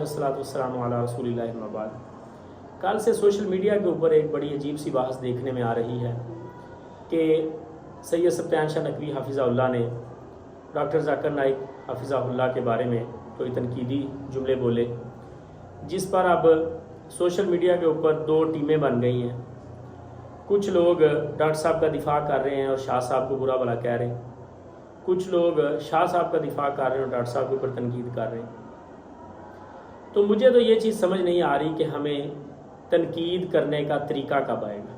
वस्सलाम अला रसूलिल्लाह अम्मा बाद। कल से सोशल मीडिया के ऊपर एक बड़ी अजीब सी बहस देखने में आ रही है कि सैयद सफ्तान शाह नकवी हाफिज़हुल्लाह ने डॉक्टर ज़ाकिर नाइक हाफिज़हुल्लाह के बारे में कोई तनकीदी जुमले बोले, जिस पर अब सोशल मीडिया के ऊपर दो टीमें बन गई हैं। कुछ लोग डॉक्टर साहब का दिफा कर रहे हैं और शाह साहब को बुरा भला कह रहे हैं, कुछ लोग शाह साहब का दिफा कर रहे हैं और डॉक्टर साहब के ऊपर तनकीद कर रहे हैं। तो मुझे तो ये चीज़ समझ नहीं आ रही कि हमें तनकीद करने का तरीका कब आएगा,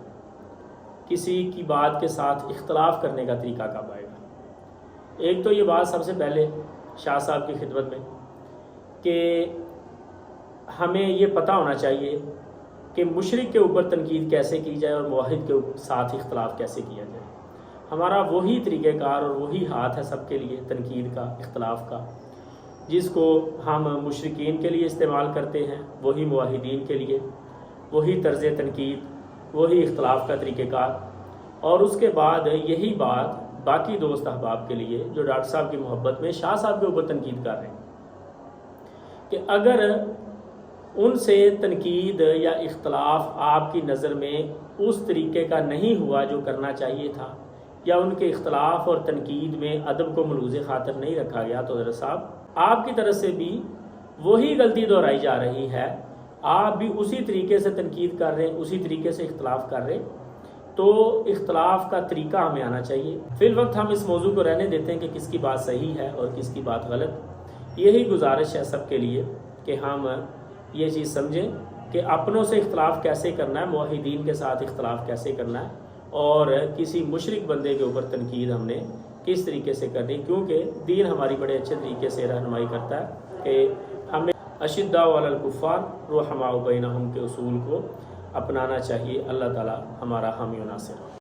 किसी की बात के साथ इख्तलाफ करने का तरीका कब आएगा। एक तो ये बात सबसे पहले शाह साहब की खिदमत में कि हमें ये पता होना चाहिए कि मुशरिक के ऊपर तनकीद कैसे की जाए और मुवाहिद के साथ इख्तलाफ कैसे किया जाए। हमारा वही तरीक़ेकार और वही हाथ है सबके लिए तनकीद का, इख्तलाफ का, जिसको हम मुशरिकीन के लिए इस्तेमाल करते हैं, वही मुवाहिदीन के लिए, वही तर्ज़ तनकीद, वही इख्तलाफ का तरीक़ेकार। और उसके बाद यही बात बाकी दोस्त अहबाब के लिए जो डॉक्टर साहब की मोहब्बत में शाह साहब के ऊपर तनकीद कर रहे हैं कि अगर उनसे तनकीद या इख्तलाफ आपकी नज़र में उस तरीके का नहीं हुआ जो करना चाहिए था, या उनके इख्तलाफ और तनकीद में अदब को मलूज़ ख़ातर नहीं रखा गया, तो हज़रत साहब आपकी तरफ से भी वही गलती दोहराई जा रही है। आप भी उसी तरीके से तनकीद कर रहे हैं, उसी तरीके से इख्तलाफ कर रहे हैं। तो इख्तलाफ का तरीका हमें आना चाहिए। फिल वक्त हम इस मौजू को रहने देते हैं कि किसकी बात सही है और किसकी बात गलत। यही गुजारिश है सबके लिए कि हम ये चीज़ समझें कि अपनों से इख्तलाफ कैसे करना है, मुवाहिदीन के साथ इख्तलाफ कैसे करना है, और किसी मुशरिक बंदे के ऊपर तनकीद हमने किस तरीके से करनी। क्योंकि दीन हमारी बड़े अच्छे तरीके से रहनुमाई करता है कि हमें अशिद्दाउ अलल कुफ़्फ़ार रुहमाउ बैनहुम के उसूल को अपनाना चाहिए। अल्लाह ताला हमारा हामी व नासिर।